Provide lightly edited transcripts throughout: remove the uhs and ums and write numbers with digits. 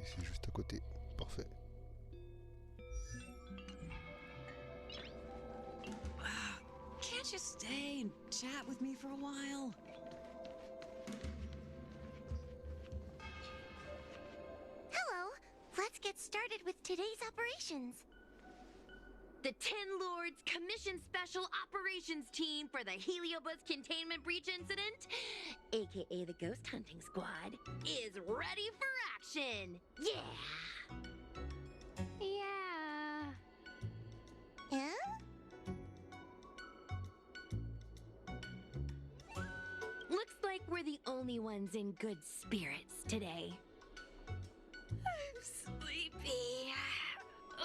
c'est juste à côté. Parfait. Can't you stay and chat with me for a while? Hello. Let's get started with today's operations. The Ten Lords Commission Special Operations Team for the Heliobus Containment Breach Incident, aka the Ghost Hunting Squad, is ready for action! Yeah! Yeah. Huh? Looks like we're the only ones in good spirits today. I'm sleepy.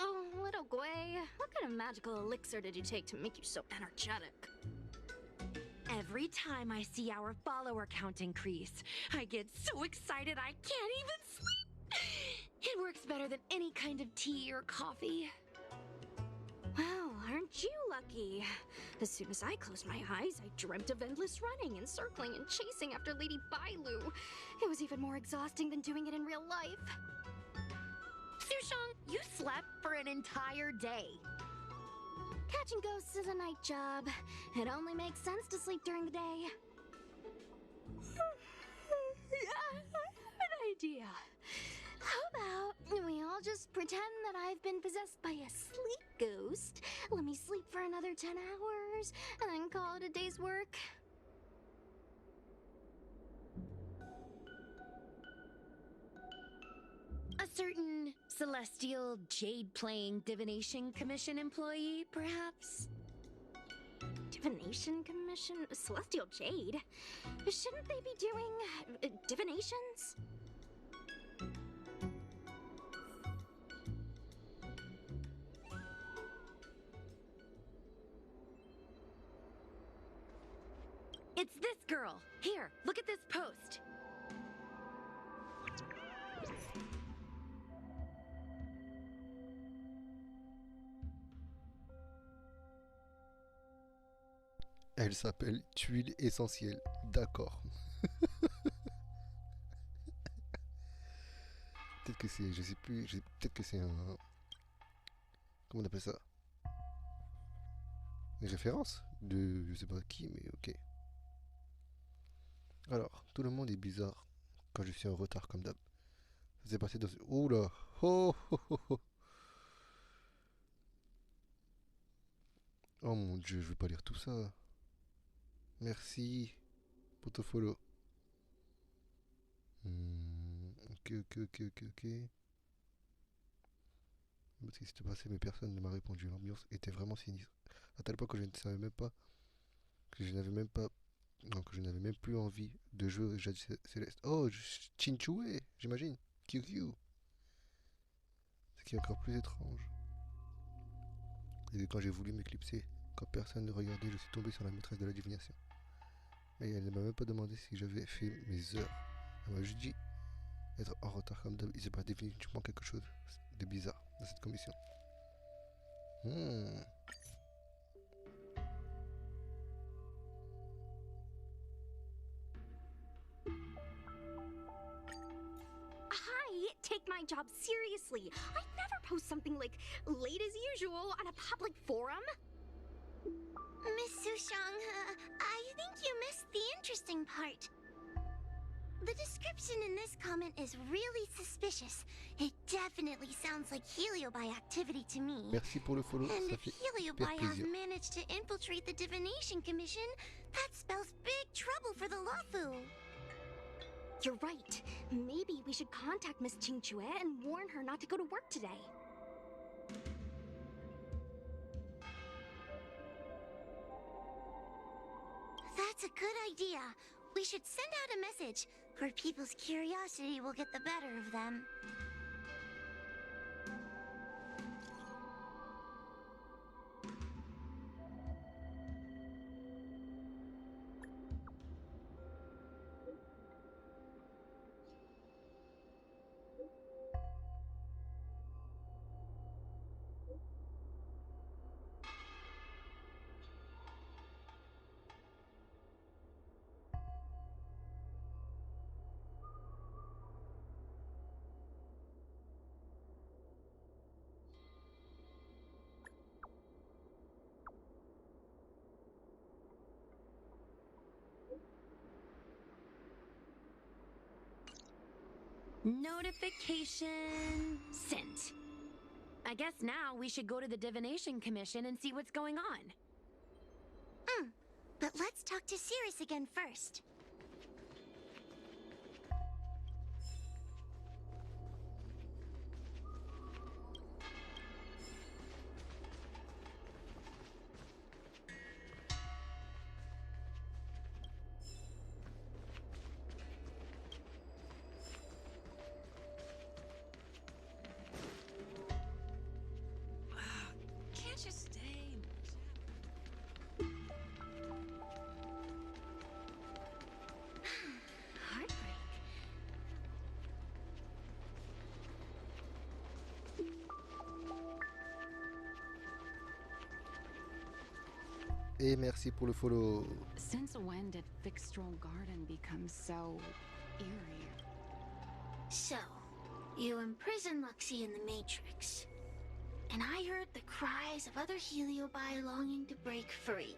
Oh, little Gwei, what kind of magical elixir did you take to make you so energetic? Every time I see our follower count increase, I get so excited I can't even sleep. It works better than any kind of tea or coffee. Well, aren't you lucky? As soon as I closed my eyes, I dreamt of endless running and circling and chasing after Lady Bailu. It was even more exhausting than doing it in real life. Sushong, you slept for an entire day. Catching ghosts is a night job. It only makes sense to sleep during the day. I have an idea. How about we all just pretend that I've been possessed by a sleep ghost, let me sleep for another 10 hours, and then call it a day's work? A certain celestial jade-playing divination commission employee, perhaps? Divination Commission? Celestial Jade? Shouldn't they be doing divinations? It's this girl. Here, look at this post. Elle s'appelle tuile essentielle. D'accord. Peut-être que c'est, je sais plus, peut-être que c'est un, comment on appelle ça? Une référence de, je sais pas qui, mais ok. Alors, tout le monde est bizarre quand je suis en retard comme d'hab. Ça s'est passé dans... Oula. Oh, oh, oh, oh. Oh mon dieu, je vais pas lire tout ça. Merci pour ton follow. Ok, ok, ok, ok, ok. Parce qu'il s'était passé, mais personne ne m'a répondu. L'ambiance était vraiment sinistre. À tel point que je ne savais même pas, que je n'avais même pas, non, que je n'avais même plus envie de jouer au Jade Céleste. Oh, Chinchoué, j'imagine. QQ. Ce qui est encore plus étrange. Et quand j'ai voulu m'éclipser, quand personne ne regardait, je suis tombé sur la maîtresse de la divination. Mais elle ne m'a même pas demandé si j'avais fait mes heures. Elle m'a juste dit être en retard comme d'hab. Il s'est pas définitivement quelque chose de bizarre dans cette commission. I take my job seriously. I'd never post something like late as usual on a public forum. Miss Sushang, I think you missed the interesting part. The description in this comment is really suspicious. It definitely sounds like Heliobi activity to me. Merci pour le follow, And ça if fait Heliobi hyper have plaisir. managed to infiltrate the Divination Commission, that spells big trouble for the Lafu. You're right. Maybe we should contact Miss Qingchue and warn her not to go to work today. That's a good idea. We should send out a message, or people's curiosity will get the better of them. Notification sent. I guess now we should go to the Divination Commission and see what's going on. But let's talk to Cirrus again first. Can't you stay and Heartbreak. Et merci pour le follow. Since when did Fixstral Garden become so eerie? So, you imprisoned Luxie in the Matrix. And I heard the cries of other Heliobi longing to break free.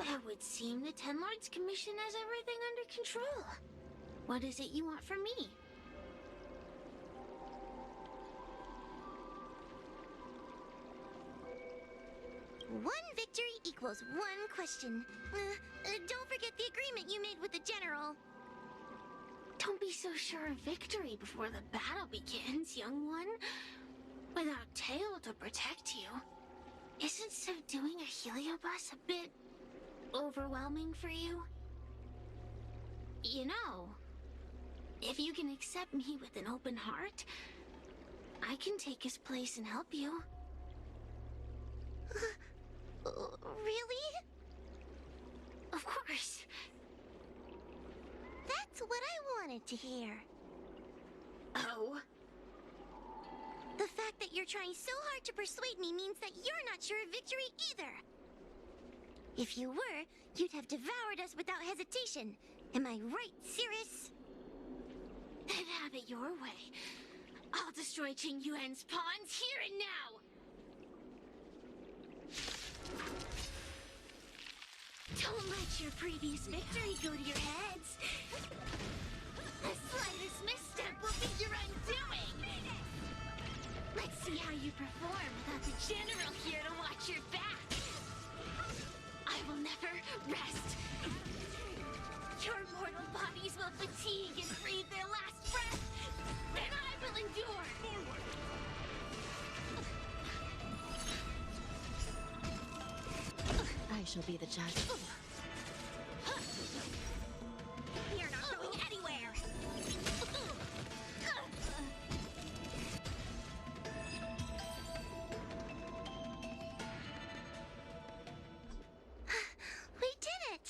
It would seem the Ten Lords Commission has everything under control. What is it you want from me? One victory equals one question. Don't forget the agreement you made with the General. Don't be so sure of victory before the battle begins, young one. Without Tail to protect you, isn't subduing a Heliobus a bit overwhelming for you? You know, if you can accept me with an open heart, I can take his place and help you. Really? Of course. That's what I wanted to hear. Oh? The fact that you're trying so hard to persuade me means that you're not sure of victory either. If you were, you'd have devoured us without hesitation. Am I right, Cirrus? Then have it your way. I'll destroy Qing Yuan's pawns here and now! Don't let your previous victory go to your heads. The slightest misstep will be your undoing. Let's see how you perform without the General here to watch your back. I will never rest. Your mortal bodies will fatigue and breathe their last breath. Then I will endure. Forward. I shall be the judge. You're not going anywhere. We did it.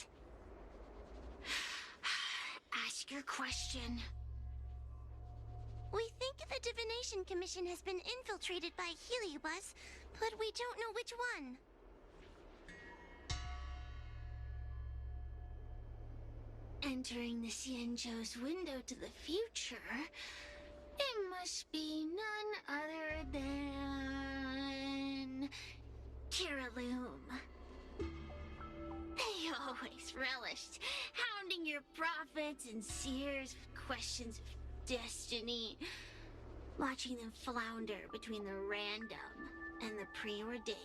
Ask your question. We think the Divination Commission has been infiltrated by Heliobus, but we don't know which one. Entering the Xianzhou's window to the future, it must be none other than Kiraloom. They always relished hounding your prophets and seers with questions of destiny, watching them flounder between the random and the preordained.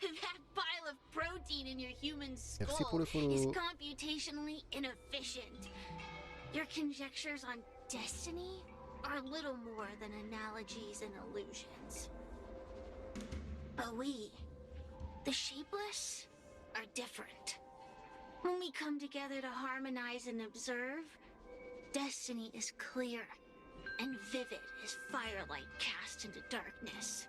That pile of protein in your human Merci skull pour le follow. is computationally inefficient. Your conjectures on destiny are little more than analogies and illusions. But we, the Shapeless, are different. When we come together to harmonize and observe, destiny is clear and vivid as firelight cast into darkness.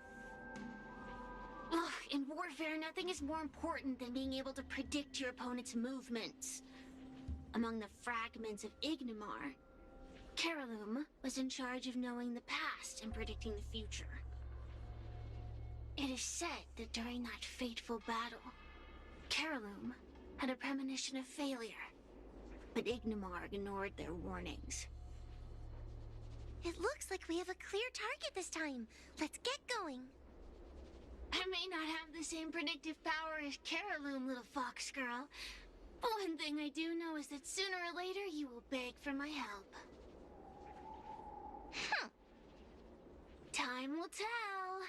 Ugh, in warfare, nothing is more important than being able to predict your opponent's movements. Among the fragments of Ignimar, Kiraloom was in charge of knowing the past and predicting the future. It is said that during that fateful battle, Kiraloom had a premonition of failure, but Ignimar ignored their warnings. It looks like we have a clear target this time. Let's get going. I may not have the same predictive power as Caroloom, little fox girl. But one thing I do know is that sooner or later you will beg for my help. Time will tell.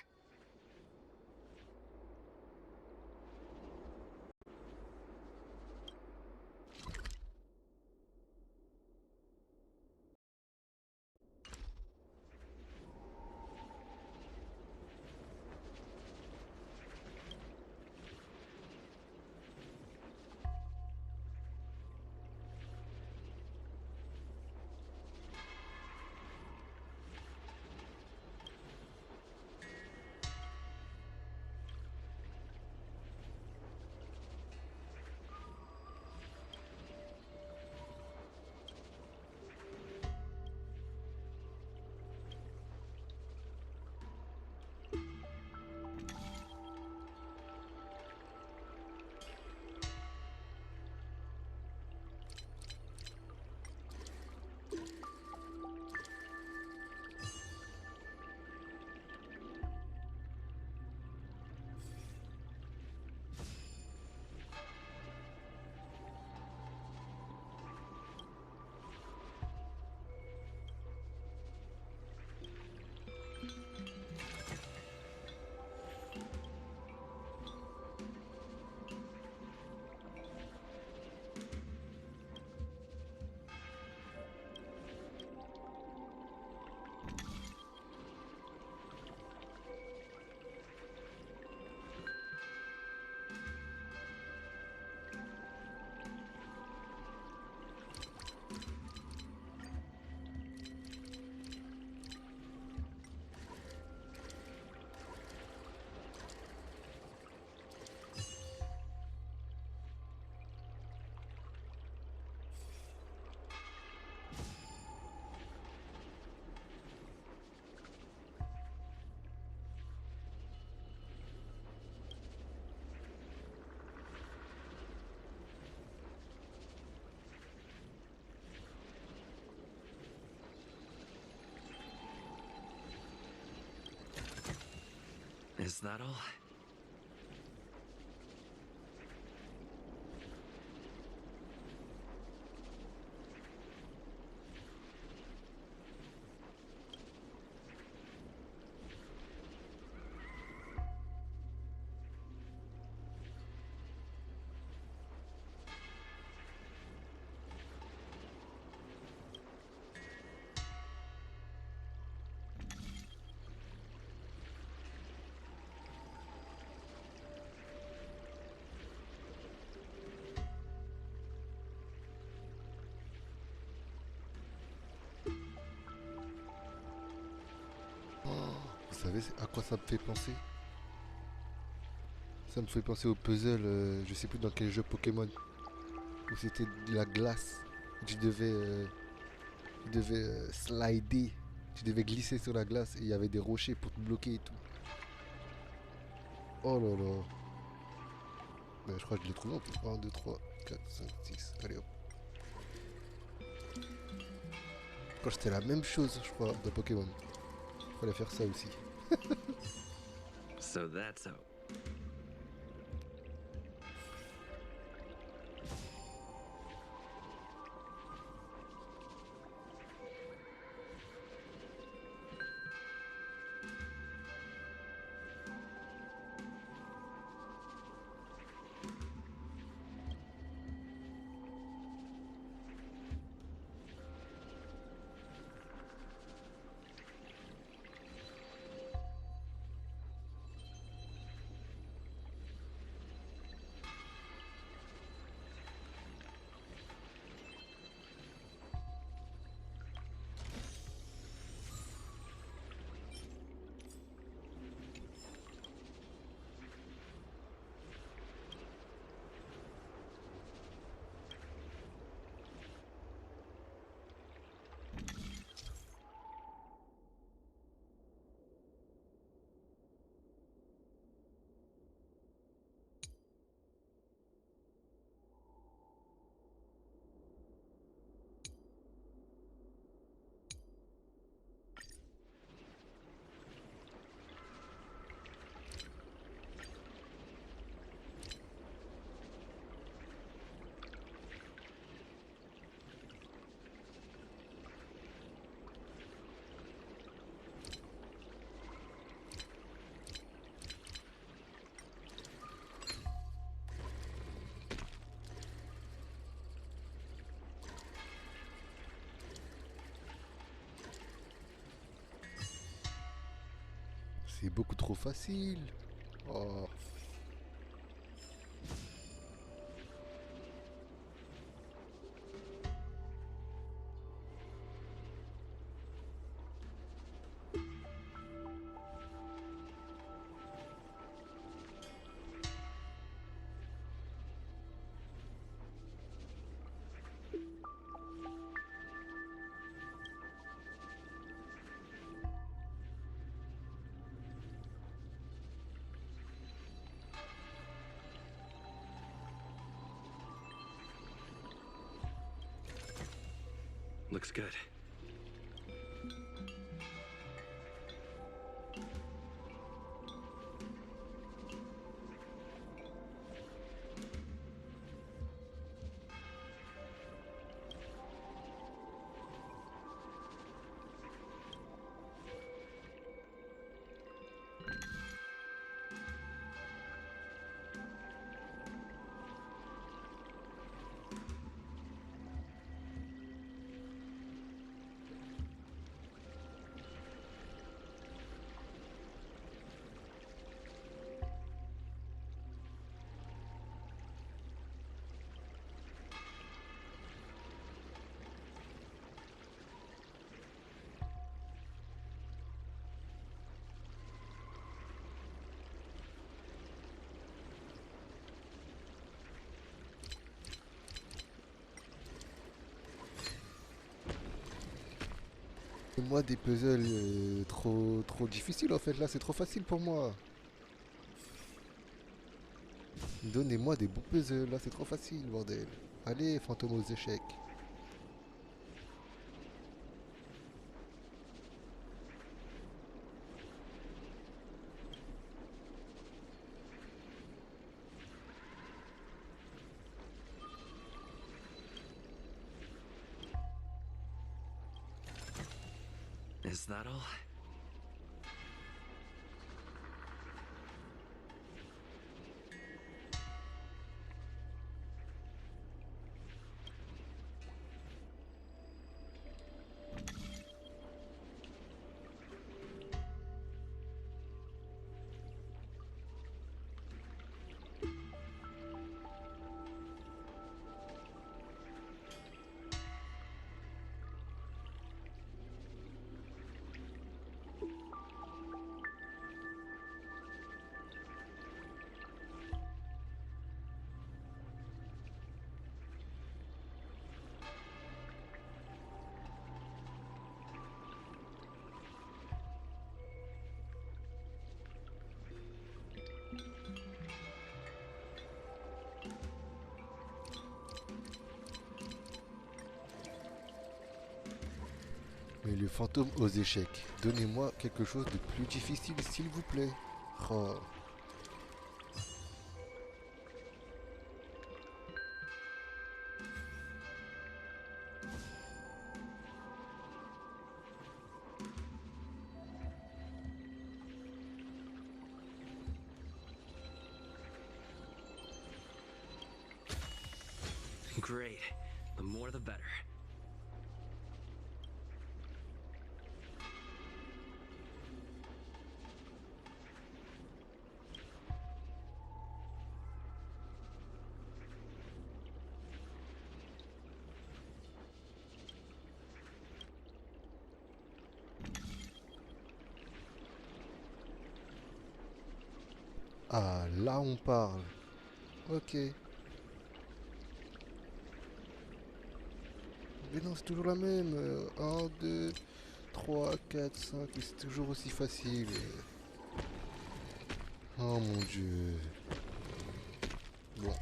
Is that all? Vous savez à quoi ça me fait penser? Ça me fait penser au puzzle, je sais plus dans quel jeu Pokémon, où c'était de la glace. Tu devais slider, tu devais glisser sur la glace et il y avait des rochers pour te bloquer et tout. Oh là là. Ben, je crois que je l'ai trouvé en plus. 1, 2, 3, 4, 5, 6. Allez hop. Quand c'était la même chose, je crois, dans Pokémon. Il fallait faire ça aussi. So that's how. C'est beaucoup trop facile. Oh. Looks good. Moi des puzzles trop difficiles en fait, là c'est trop facile pour moi. Donnez-moi des bons puzzles, là c'est trop facile bordel. Allez, fantôme aux échecs. Is that all? Mais le fantôme aux échecs, donnez-moi quelque chose de plus difficile s'il vous plaît. Oh. Great. The more the better. Ah, là on parle. Ok. Mais non, c'est toujours la même. 1, 2, 3, 4, 5. C'est toujours aussi facile. Oh mon dieu. Bon.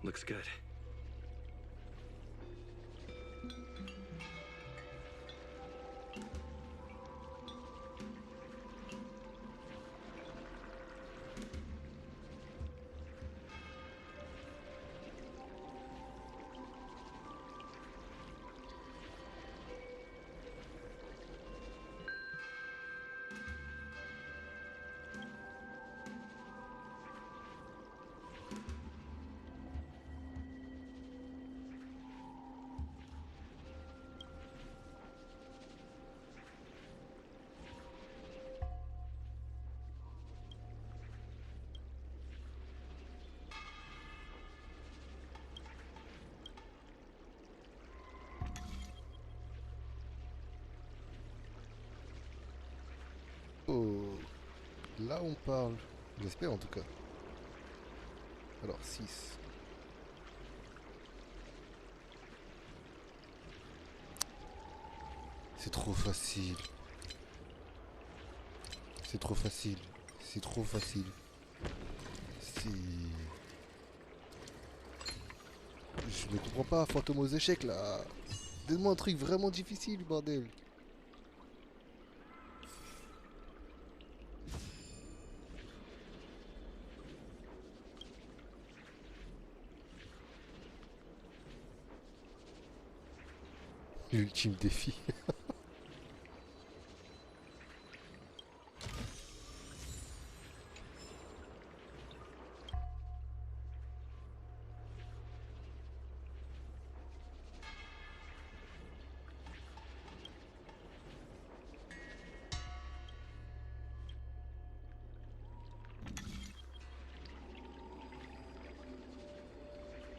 Looks good. Oh, là on parle. J'espère en tout cas. Alors 6. C'est trop facile. C'est trop facile. C'est trop facile. C'est... Je ne comprends pas, fantôme aux échecs là. Donne-moi un truc vraiment difficile, bordel. L'ultime défi.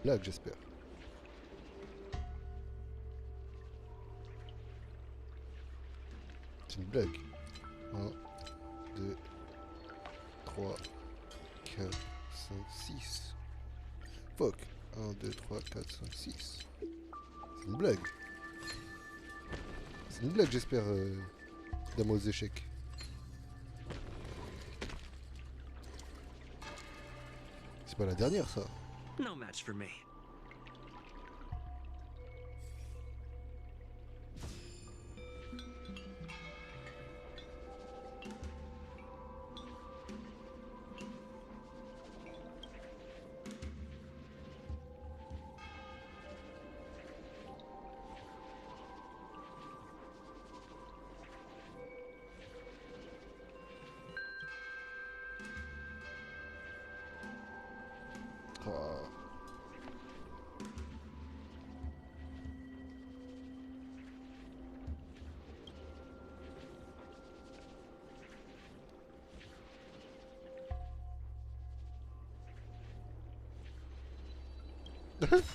Là, j'espère. C'est une blague. 1, 2, 3, 4, 5, 6. Fuck. 1, 2, 3, 4, 5, 6. C'est une blague. C'est une blague, j'espère, dame aux échecs. C'est pas la dernière, ça. No match for me. Oh.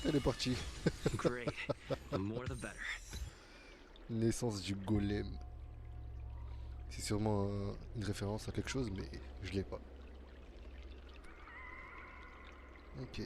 Elle est partie. Great. The more the better. Naissance du golem. C'est sûrement une référence à quelque chose, mais je l'ai pas. Ok.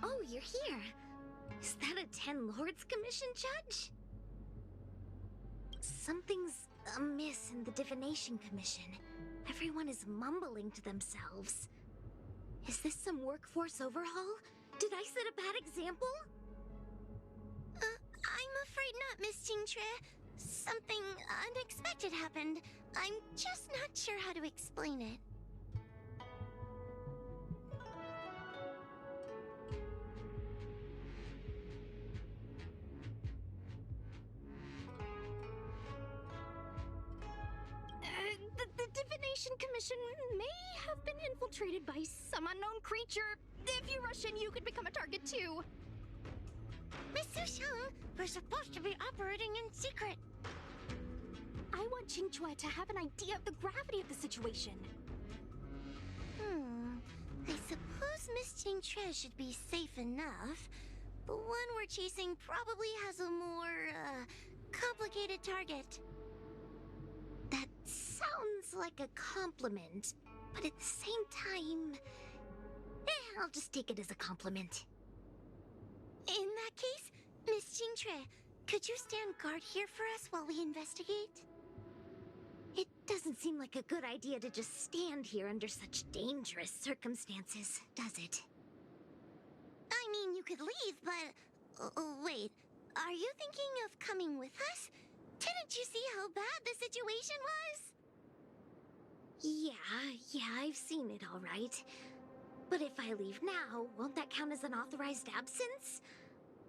Oh, you're here. Is that a Ten Lords Commission, Judge? Something's amiss in the Divination Commission. Everyone is mumbling to themselves. Is this some workforce overhaul? Did I set a bad example? I'm afraid not, Miss Tingtre. Something unexpected happened. I'm just not sure how to explain it. The Divination Commission may have been infiltrated by some unknown creature. If you rush in, you could become a target too. Miss Sushang, we're supposed to be operating in secret. I I want Qingque to have an idea of the gravity of the situation. I suppose Miss Qingque should be safe enough. The one we're chasing probably has a more, complicated target. That sounds like a compliment, but at the same time... I'll just take it as a compliment. In that case, Miss Qingque, could you stand guard here for us while we investigate? It doesn't seem like a good idea to just stand here under such dangerous circumstances, does it? I mean, you could leave, but... wait, are you thinking of coming with us? Didn't you see how bad the situation was? Yeah, I've seen it all right. But if I leave now, won't that count as an authorized absence?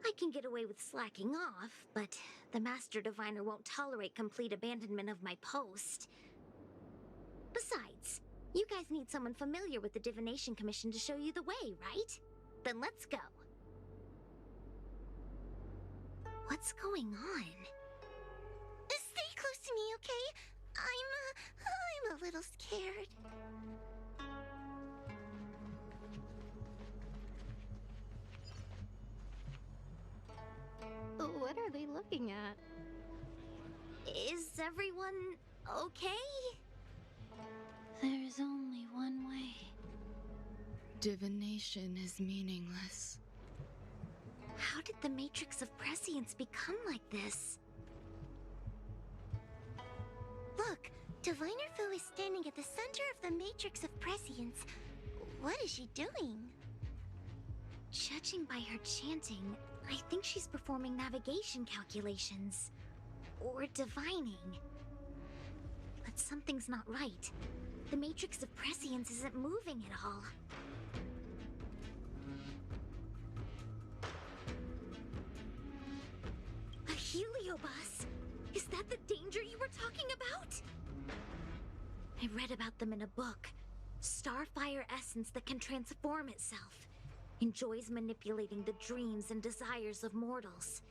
I can get away with slacking off, but the Master Diviner won't tolerate complete abandonment of my post. Besides, you guys need someone familiar with the Divination Commission to show you the way, right? Then let's go. What's going on? Stay close to me, okay? I'm a little scared. What are they looking at? Is everyone okay? There's only one way. Divination is meaningless. How did the Matrix of Prescience become like this? Look, Diviner Fu is standing at the center of the Matrix of Prescience. What is she doing? Judging by her chanting, I think she's performing navigation calculations. Or divining. But something's not right. The Matrix of Prescience isn't moving at all. A heliobus? Is that the danger you were talking about? I read about them in a book. Starfire essence that can transform itself. Enjoys manipulating the dreams and desires of mortals.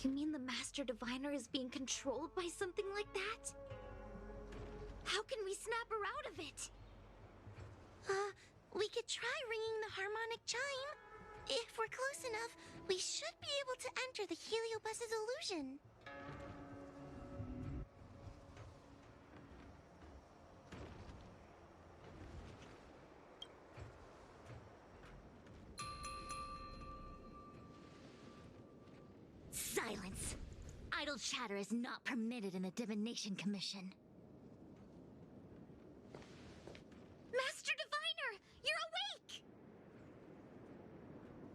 You mean the Master Diviner is being controlled by something like that? How can we snap her out of it? We could try ringing the harmonic chime. If we're close enough, we should be able to enter the heliobus's illusion. Silence! Idle chatter is not permitted in the Divination Commission. Master Diviner! You're awake!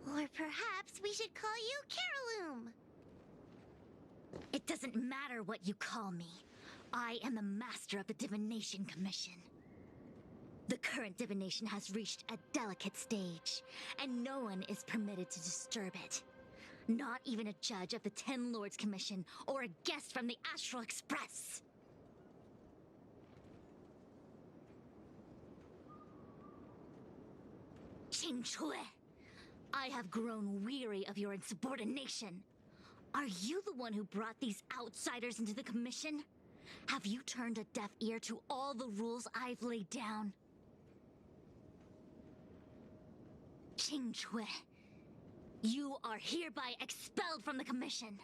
Or perhaps we should call you Caroloom. It doesn't matter what you call me. I am the master of the Divination Commission. The current divination has reached a delicate stage, and no one is permitted to disturb it. Not even a judge of the Ten Lords Commission or a guest from the Astral Express. Qingque, I have grown weary of your insubordination. Are you the one who brought these outsiders into the commission? Have you turned a deaf ear to all the rules I've laid down? Qingque, you are hereby expelled from the commission.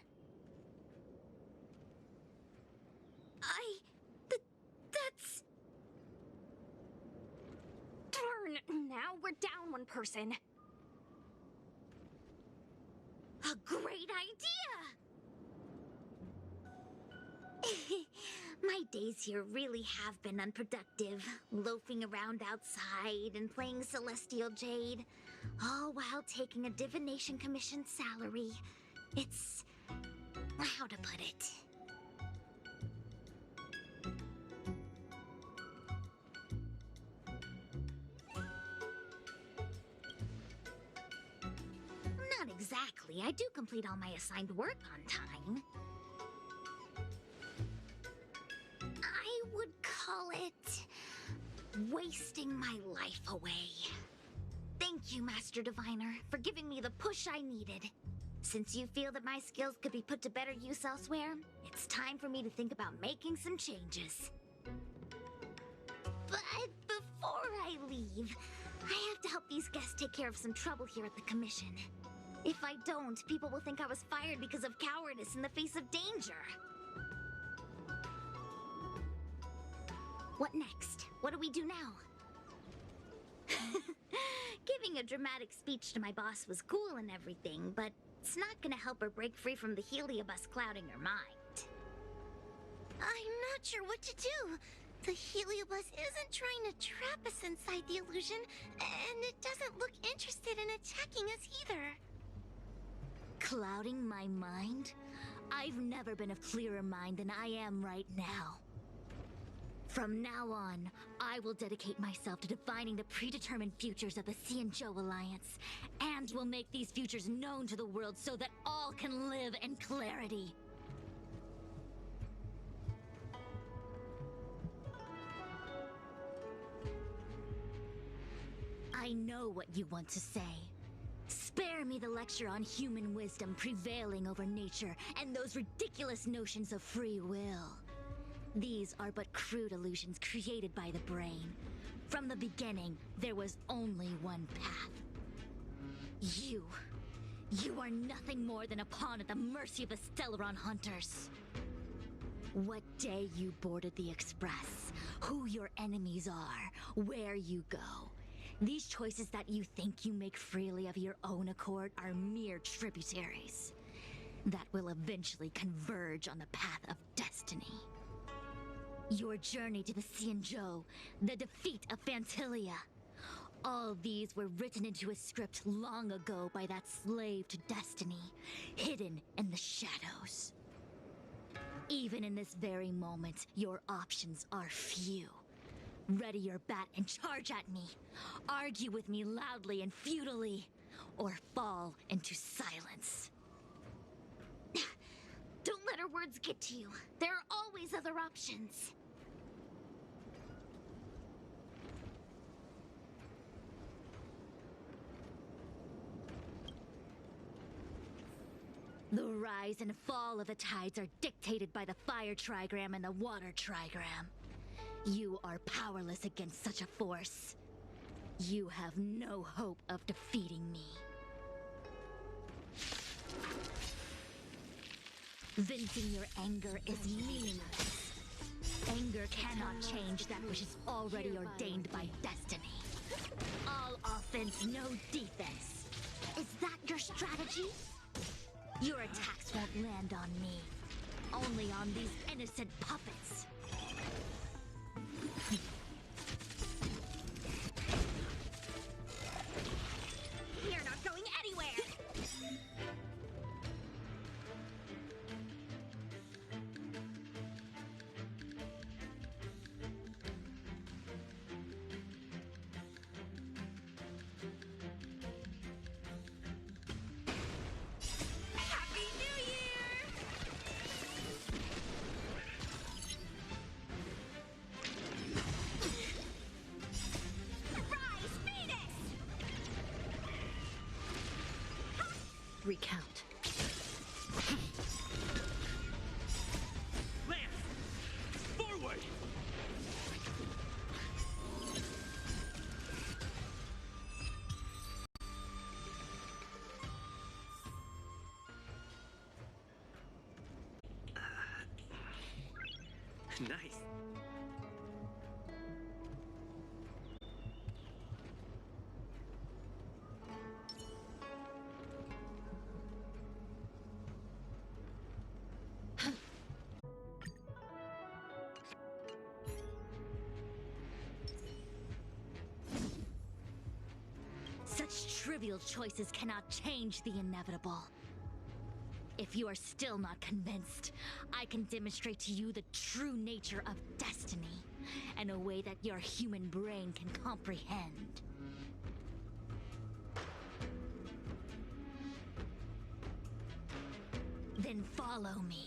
That's... Darn, now we're down one person. A great idea! My days here really have been unproductive, loafing around outside and playing Celestial Jade, all while taking a Divination Commission salary. It's... how to put it? Not exactly. I do complete all my assigned work on time. I would call it wasting my life away. Thank you, Master Diviner, for giving me the push I needed. Since you feel that my skills could be put to better use elsewhere, it's time for me to think about making some changes. But before I leave, I have to help these guests take care of some trouble here at the Commission. If I don't, people will think I was fired because of cowardice in the face of danger. What next? What do we do now? Giving a dramatic speech to my boss was cool and everything, but it's not gonna help her break free from the heliobus clouding her mind. I'm not sure what to do. The heliobus isn't trying to trap us inside the illusion, and it doesn't look interested in attacking us either. Clouding my mind? I've never been of clearer mind than I am right now. From now on, I will dedicate myself to defining the predetermined futures of the Xianzhou Alliance, and will make these futures known to the world so that all can live in clarity. I know what you want to say. Spare me the lecture on human wisdom prevailing over nature and those ridiculous notions of free will. These are but crude illusions created by the brain. From the beginning, there was only one path. You are nothing more than a pawn at the mercy of the Stellaron hunters. What day you boarded the Express, who your enemies are, where you go. These choices that you think you make freely of your own accord are mere tributaries that will eventually converge on the path of destiny. Your journey to the Xianzhou, the defeat of Phantilia. All these were written into a script long ago by that slave to destiny, hidden in the shadows. Even in this very moment, your options are few. Ready your bat and charge at me. Argue with me loudly and futilely, or fall into silence. Don't let her words get to you. There are always other options. The rise and fall of the tides are dictated by the fire trigram and the water trigram. You are powerless against such a force. You have no hope of defeating me. Venting your anger is meaningless. Anger cannot change that which is already ordained by destiny. All offense, no defense. Is that your strategy? Your attacks won't land on me. Only on these innocent puppets. You're not going anywhere! Happy New Year! Rise, Venus! Recount. Lance! Forward! Nice. Such trivial choices cannot change the inevitable. If you are still not convinced, I can demonstrate to you the true nature of destiny in a way that your human brain can comprehend. Then follow me.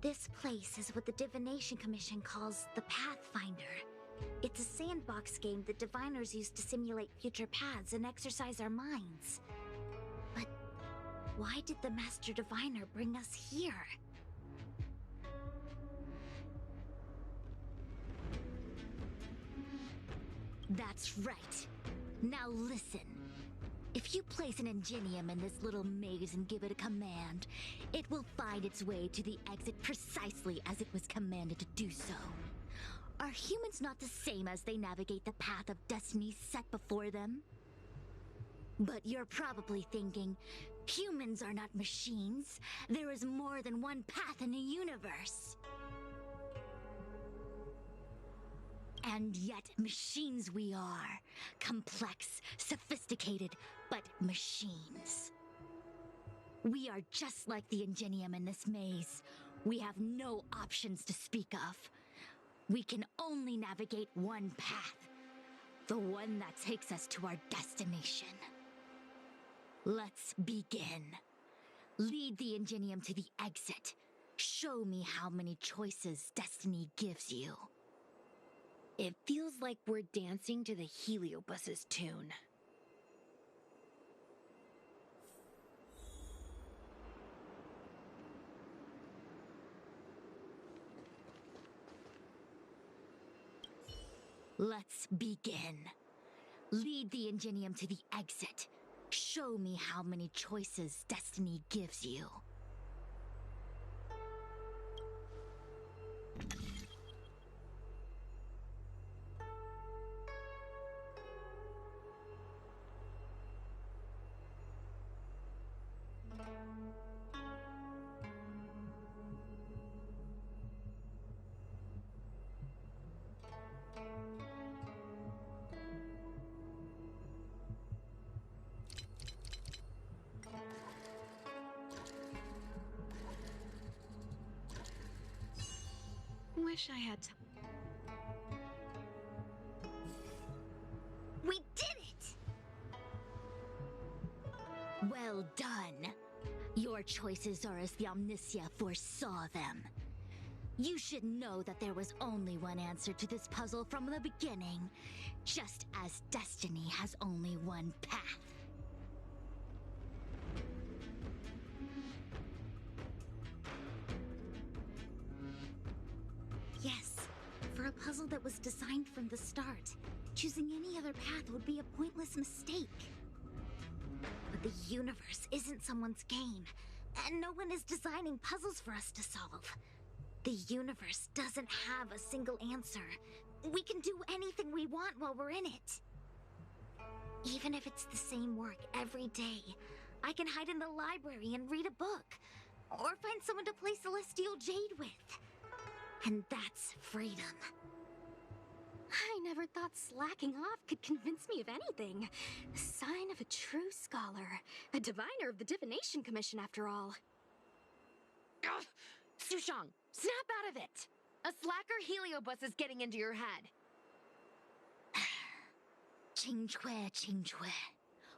This place is what the Divination Commission calls the Pathfinder. It's a sandbox game that diviners use to simulate future paths and exercise our minds. But why did the Master Diviner bring us here? That's right. Now listen. If you place an Ingenium in this little maze and give it a command, it will find its way to the exit precisely as it was commanded to do so. Are humans not the same as they navigate the path of destiny set before them? But you're probably thinking, humans are not machines. There is more than one path in the universe. And yet, machines we are. Complex, sophisticated, but machines. We are just like the Ingenium in this maze. We have no options to speak of. We can only navigate one path. The one that takes us to our destination. Let's begin. Lead the Ingenium to the exit. Show me how many choices destiny gives you. It feels like we're dancing to the Heliobus's tune. Let's begin. Lead the Ingenium to the exit. Show me how many choices destiny gives you. Wish I had We did it! Well done. Your choices are as the Omnisia foresaw them. You should know that there was only one answer to this puzzle from the beginning, just as destiny has only one path. Yes, for a puzzle that was designed from the start, choosing any other path would be a pointless mistake. But the universe isn't someone's game, and no one is designing puzzles for us to solve. The universe doesn't have a single answer. We can do anything we want while we're in it. Even if it's the same work every day, I can hide in the library and read a book, or find someone to play Celestial Jade with. And that's freedom. I never thought slacking off could convince me of anything. Sign of a true scholar. A diviner of the Divination Commission, after all. Ugh! Sushang, snap out of it! A slacker Heliobus is getting into your head. Qingque.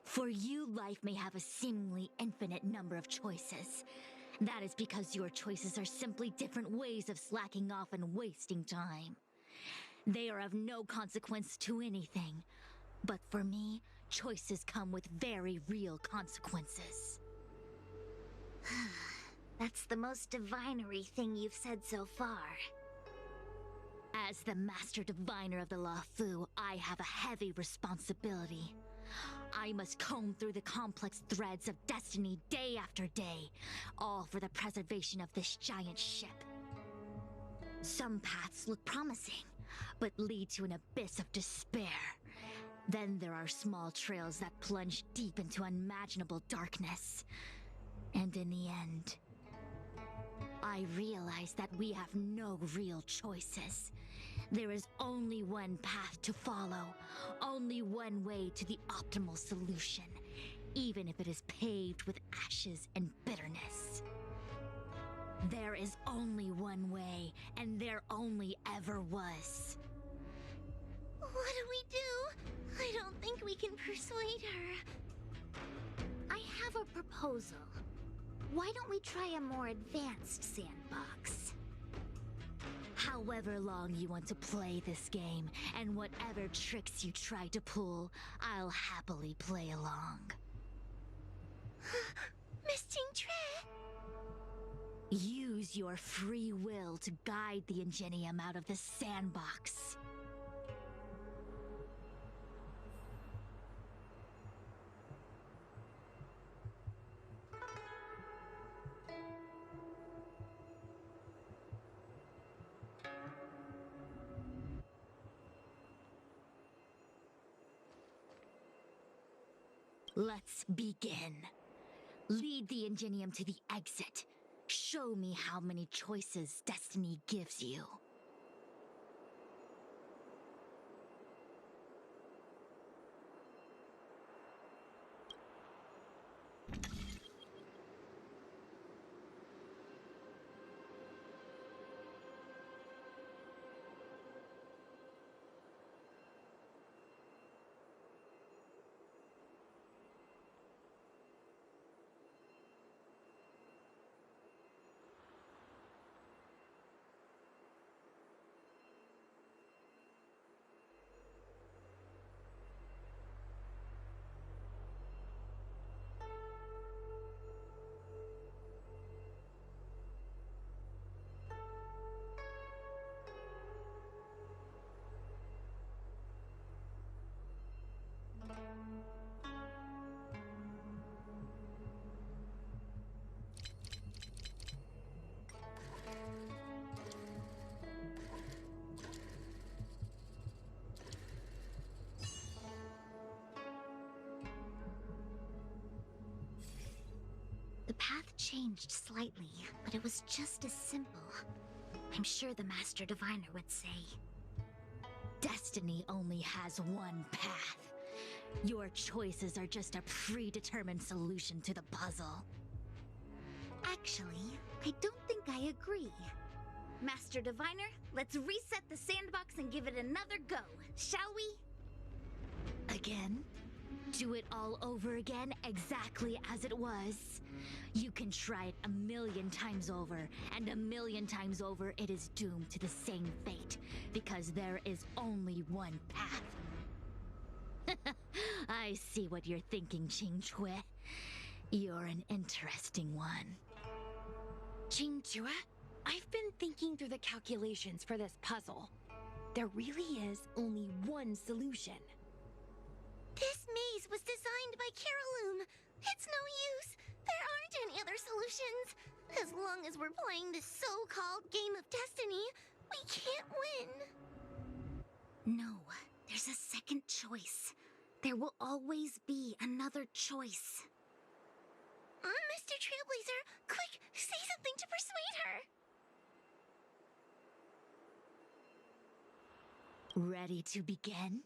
For you, life may have a seemingly infinite number of choices. That is because your choices are simply different ways of slacking off and wasting time. They are of no consequence to anything. But for me, choices come with very real consequences. That's the most divinery thing you've said so far. As the Master Diviner of the Luofu, I have a heavy responsibility. I must comb through the complex threads of destiny day after day, all for the preservation of this giant ship. Some paths look promising, but lead to an abyss of despair. Then there are small trails that plunge deep into unimaginable darkness. And in the end, I realize that we have no real choices. There is only one path to follow, only one way to the optimal solution, even if it is paved with ashes and bitterness. There is only one way, and there only ever was. What do we do? I don't think we can persuade her. I have a proposal. Why don't we try a more advanced sandbox? However long you want to play this game, and whatever tricks you try to pull, I'll happily play along. Miss Jingtre! Use your free will to guide the Ingenium out of the sandbox. Let's begin. Lead the Ingenium to the exit. Show me how many choices destiny gives you. The path changed slightly, but it was just as simple. I'm sure the Master Diviner would say. Destiny only has one path. Your choices are just a predetermined solution to the puzzle. Actually, I don't think I agree. Master Diviner, let's reset the sandbox and give it another go, shall we? Again? Do it all over again, exactly as it was. You can try it 1,000,000 times over, and 1,000,000 times over it is doomed to the same fate, because there is only one path. I see what you're thinking, Qingque. You're an interesting one. Qingque, I've been thinking through the calculations for this puzzle. There really is only one solution. This maze was designed by Caroloom. It's no use. There aren't any other solutions. As long as we're playing this so-called game of destiny, we can't win. No, there's a second choice. There will always be another choice. Mr. Trailblazer, quick, say something to persuade her. Ready to begin?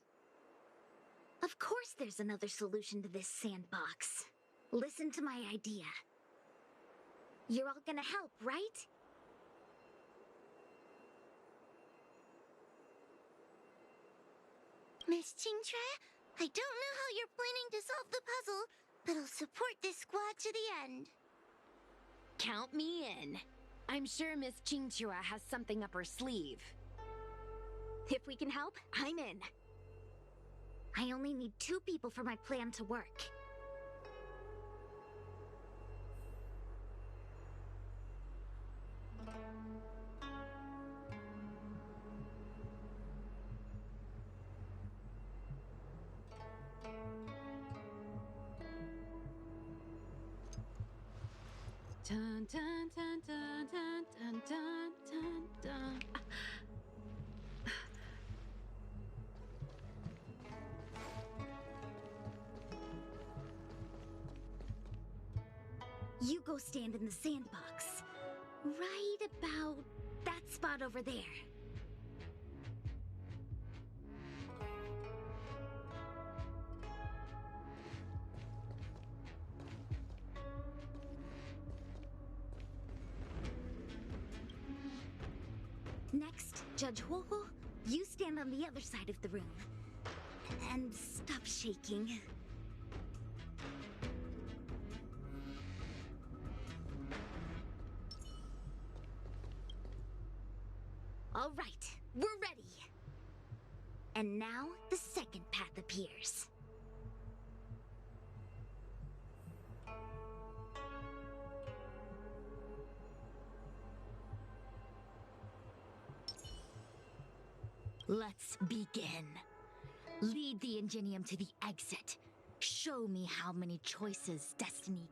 Of course there's another solution to this sandbox. Listen to my idea. You're all gonna help, right? Miss Qingtre, I don't know how you're planning to solve the puzzle, but I'll support this squad to the end. Count me in. I'm sure Miss Qingque has something up her sleeve. If we can help, I'm in. I only need 2 people for my plan to work. Dun dun dun dun dun dun dun dun dun. You go stand in the sandbox. Right about that spot over there. Next, Judge Huohuo, you stand on the other side of the room. And stop shaking. All right, we're ready. And now the second path appears. Let's begin. Lead the Ingenium to the exit. Show me how many choices Destiny.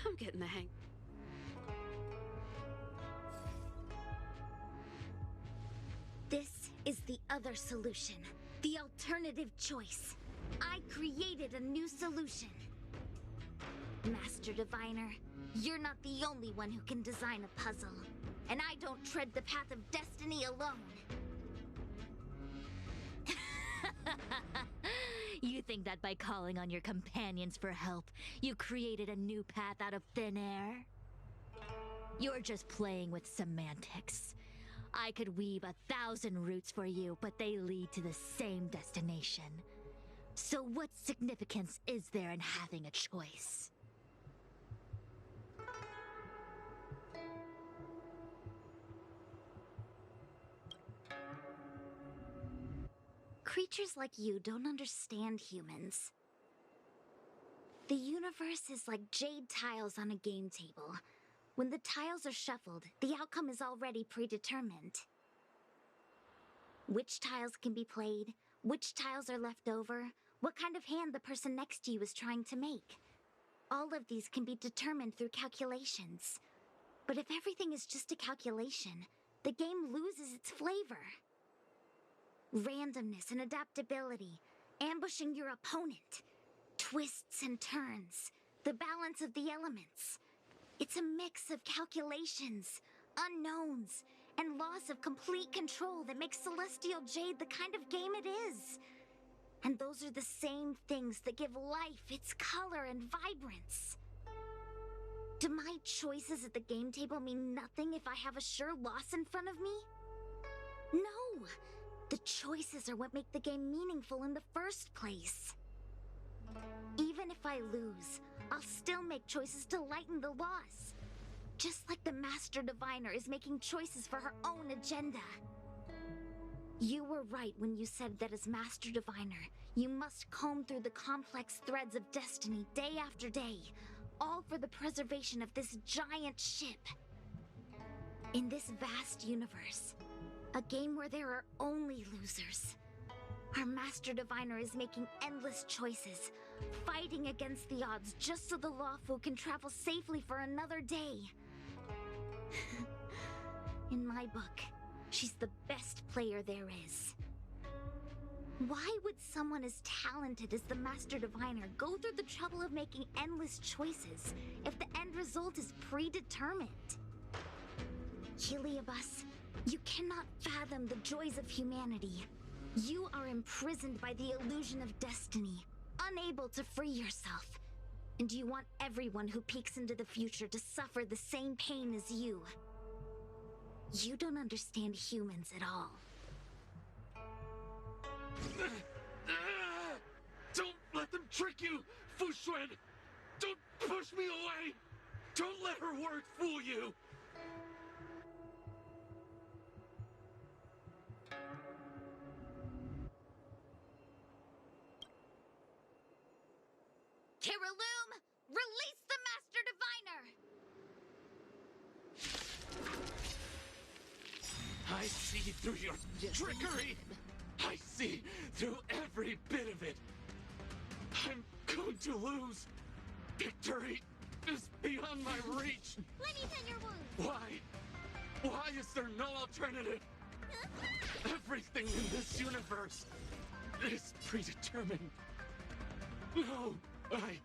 I'm getting the hang. This is the other solution. The alternative choice. I created a new solution. Master Diviner, you're not the only one who can design a puzzle. And I don't tread the path of destiny alone. You think that by calling on your companions for help, you created a new path out of thin air? You're just playing with semantics. I could weave 1,000 routes for you, but they lead to the same destination. So what significance is there in having a choice? Creatures like you don't understand humans. The universe is like jade tiles on a game table. When the tiles are shuffled, the outcome is already predetermined. Which tiles can be played, which tiles are left over, what kind of hand the person next to you is trying to make. All of these can be determined through calculations. But if everything is just a calculation, the game loses its flavor. Randomness and adaptability, ambushing your opponent, twists and turns, the balance of the elements. It's a mix of calculations, unknowns, and loss of complete control that makes Celestial Jade the kind of game it is. And those are the same things that give life its color and vibrance. Do my choices at the game table mean nothing if I have a sure loss in front of me? No! The choices are what make the game meaningful in the first place. Even if I lose, I'll still make choices to lighten the loss. Just like the Master Diviner is making choices for her own agenda. You were right when you said that as Master Diviner, you must comb through the complex threads of destiny day after day, all for the preservation of this giant ship. In this vast universe, a game where there are only losers, our Master Diviner is making endless choices, fighting against the odds just so the Lawfu can travel safely for another day. In my book, she's the best player there is. Why would someone as talented as the Master Diviner go through the trouble of making endless choices if the end result is predetermined? Heliobus, you cannot fathom the joys of humanity. You are imprisoned by the illusion of destiny, unable to free yourself. And you want everyone who peeks into the future to suffer the same pain as you. You don't understand humans at all. Don't let them trick you, Fu Xuan! Don't push me away! Don't let her words fool you! Kiraloom, release the Master Diviner! I see through your trickery! I see through every bit of it! I'm going to lose! Victory is beyond my reach! Let me tend your wounds. Why? Why is there no alternative? Everything in this universe is predetermined. No, I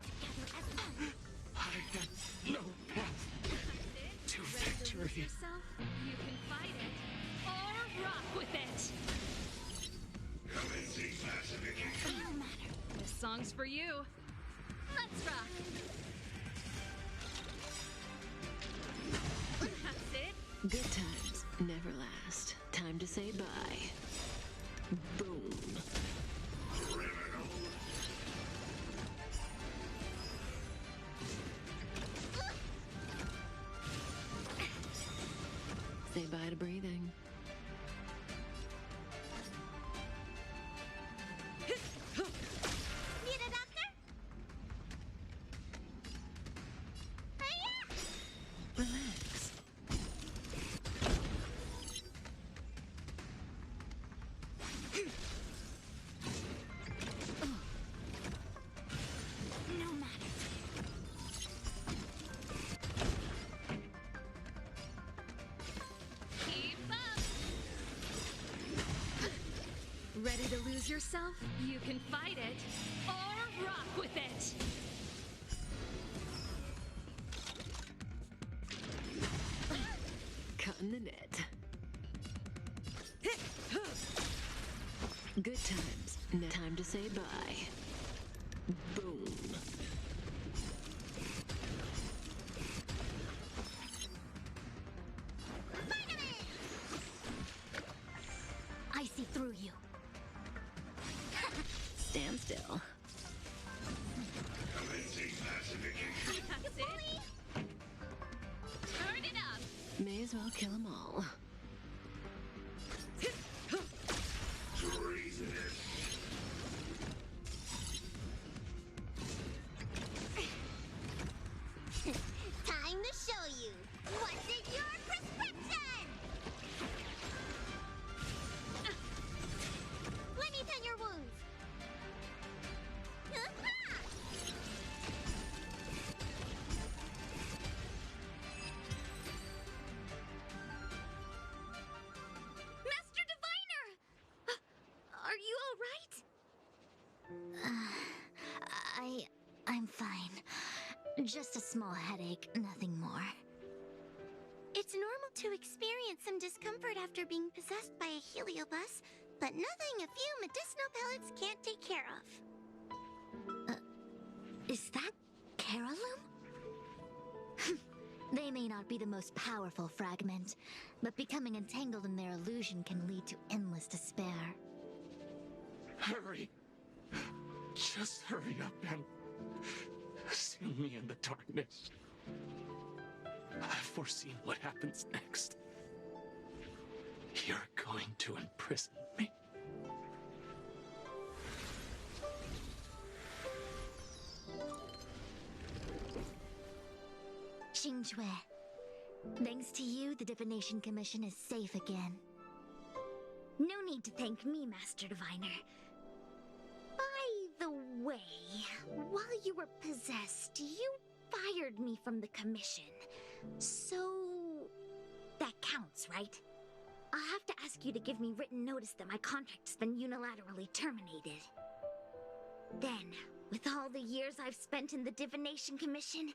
have no path to victory. Yourself, you can fight it or rock with it. No matter. This song's for you. Let's rock. That's it. Good times never last. Time to say bye. Boom. Say bye to breathing. Need a doctor? Hiya! Relax. No matter. Keep up. Ready to lose yourself? You can fight it or rock with it. Cutting the net. Good times. Now time to say bye. Boom. I see through you. Stand still. That's it. Turn it up. May as well kill them all. Time to show you. What's in your prescription? Let me tend your wounds. Master Diviner! Are you all right? I'm fine. Just a small headache, nothing more. It's normal to experience some discomfort after being possessed by a heliobus, but nothing a few medicinal pellets can't take care of. Is that Carolum? They may not be the most powerful fragment, but becoming entangled in their illusion can lead to endless despair. Hurry! Just hurry up and seal me in the darkness. I've foreseen what happens next. You're going to imprison me. Xingque, thanks to you, the Divination Commission is safe again. No need to thank me, Master Diviner. By the way, while you were possessed, you fired me from the commission. So that counts, right? I'll have to ask you to give me written notice that my contract's been unilaterally terminated. Then, with all the years I've spent in the Divination Commission,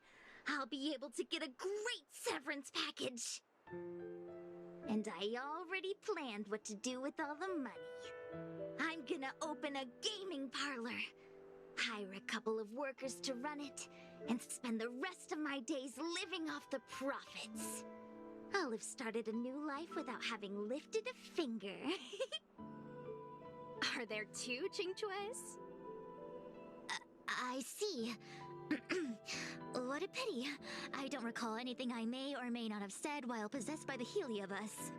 I'll be able to get a great severance package. And I already planned what to do with all the money. I'm gonna open a gaming parlor, hire a couple of workers to run it, and spend the rest of my days living off the profits. I'll have started a new life without having lifted a finger. Are there two Qingques? I see. What a pity. I don't recall anything I may or may not have said while possessed by the Heliobus.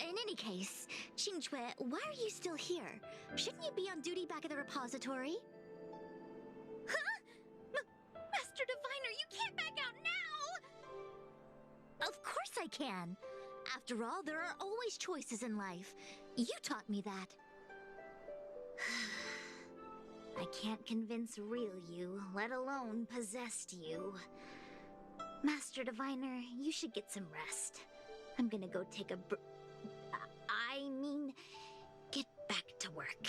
In any case, Xingque, why are you still here? Shouldn't you be on duty back at the repository? can. After all, there are always choices in life. You taught me that. I can't convince real you, let alone possessed you. Master Diviner, you should get some rest. I'm gonna go take a get back to work.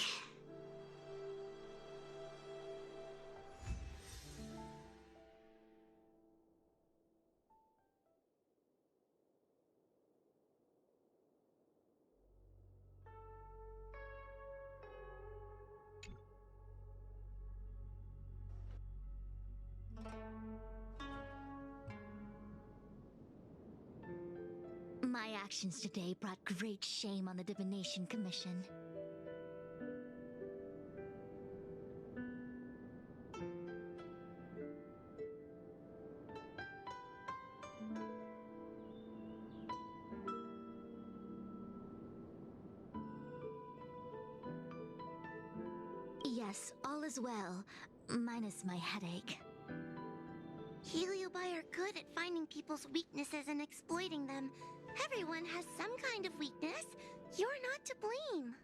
My actions today brought great shame on the Divination Commission. Yes, all is well, minus my headache. Heliobi are good at finding people's weaknesses and exploiting them. Everyone has some kind of weakness. You're not to blame.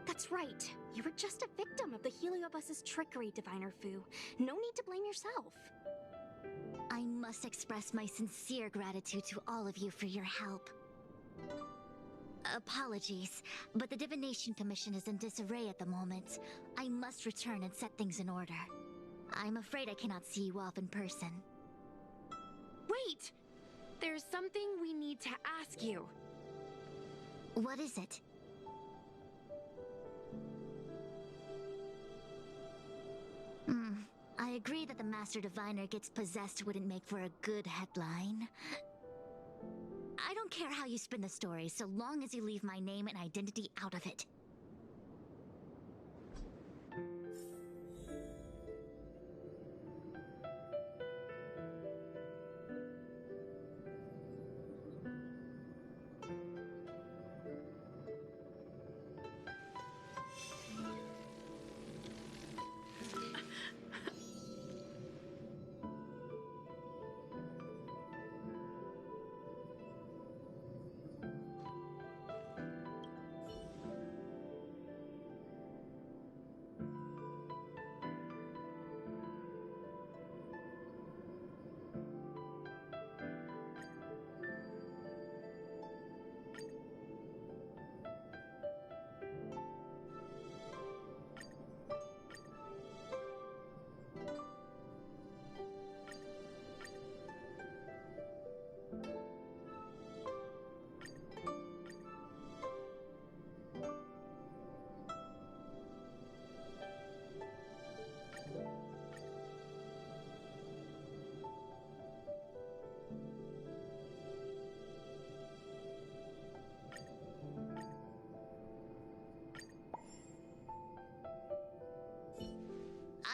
That's right. You were just a victim of the Heliobus's trickery, Diviner Fu. No need to blame yourself. I must express my sincere gratitude to all of you for your help. Apologies, but the Divination Commission is in disarray at the moment. I must return and set things in order. I'm afraid I cannot see you off in person. Wait! There's something we need to ask you. What is it? I agree that the Master Diviner gets possessed wouldn't make for a good headline. I don't care how you spin the story, so long as you leave my name and identity out of it.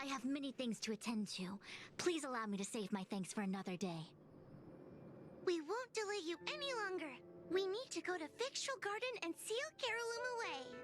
I have many things to attend to. Please allow me to save my thanks for another day. We won't delay you any longer. We need to go to Fictional Garden and seal Carolum away.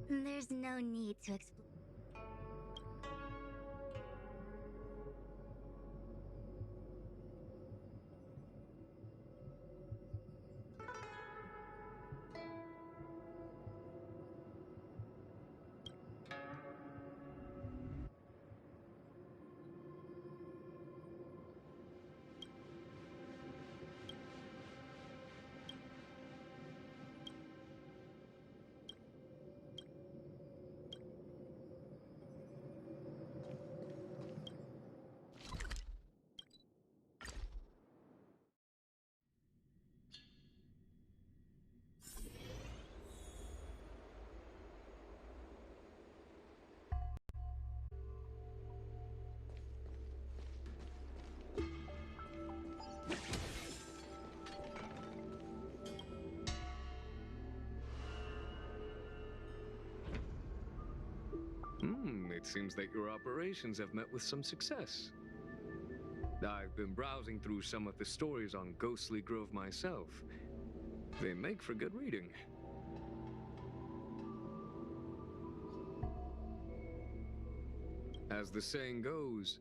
There's no need to explain. It seems that your operations have met with some success. I've been browsing through some of the stories on Ghostly Grove myself. They make for good reading. As the saying goes,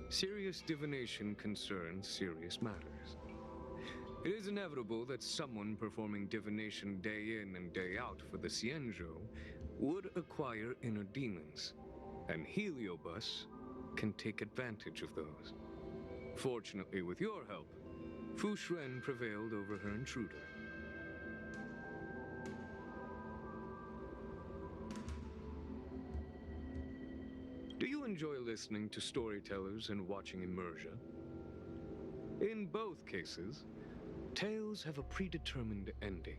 serious divination concerns serious matters. It is inevitable that someone performing divination day in and day out for the Xianzhou would acquire inner demons, and Heliobus can take advantage of those. Fortunately, with your help, Fu Shren prevailed over her intruder. Do you enjoy listening to storytellers and watching immersion? In both cases, tales have a predetermined ending.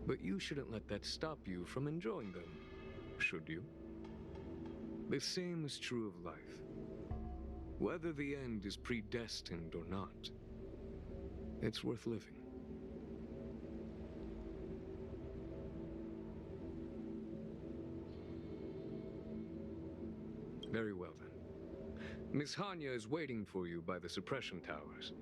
But you shouldn't let that stop you from enjoying them, should you? The same is true of life. Whether the end is predestined or not, it's worth living. Very well then. Miss Hanya is waiting for you by the suppression towers.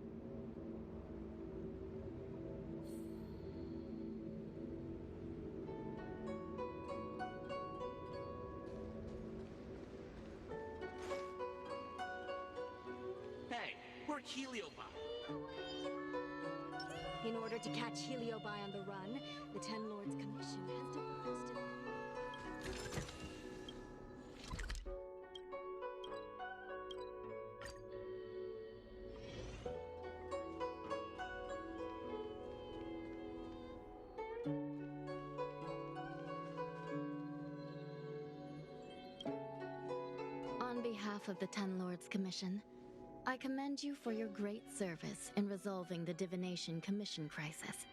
Hey, we're Heliobi. In order to catch Heliobi on the run, the Ten Lords Commission has devised an... On behalf of the Ten Lords Commission, I commend you for your great service in resolving the Divination Commission crisis.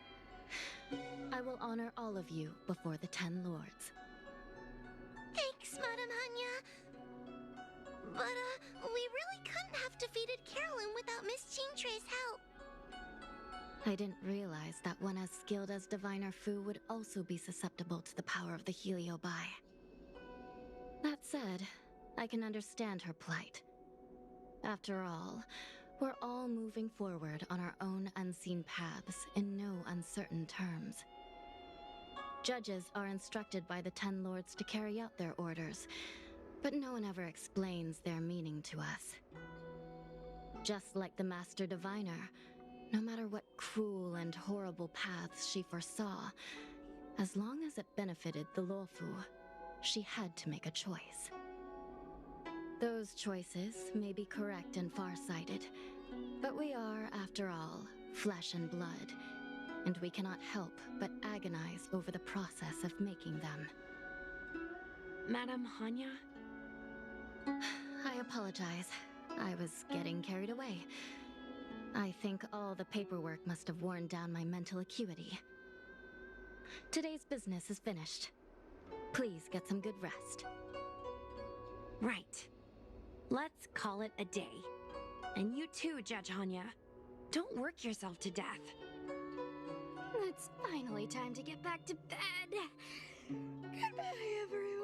I will honor all of you before the Ten Lords. Thanks, Madam Hanya. But, we really couldn't have defeated Carolyn without Miss Chingtre's help. I didn't realize that one as skilled as Diviner Fu would also be susceptible to the power of the Heliobi. That said, I can understand her plight. After all, we're all moving forward on our own unseen paths in no uncertain terms. Judges are instructed by the Ten Lords to carry out their orders, but no one ever explains their meaning to us. Just like the Master Diviner, no matter what cruel and horrible paths she foresaw, as long as it benefited the Luofu, she had to make a choice. Those choices may be correct and far-sighted, but we are, after all, flesh and blood, and we cannot help but agonize over the process of making them. Madam Hanya? I apologize. I was getting carried away. I think all the paperwork must have worn down my mental acuity. Today's business is finished. Please get some good rest. Right. Let's call it a day. And you too, Judge Hanya. Don't work yourself to death. It's finally time to get back to bed. Goodbye, everyone.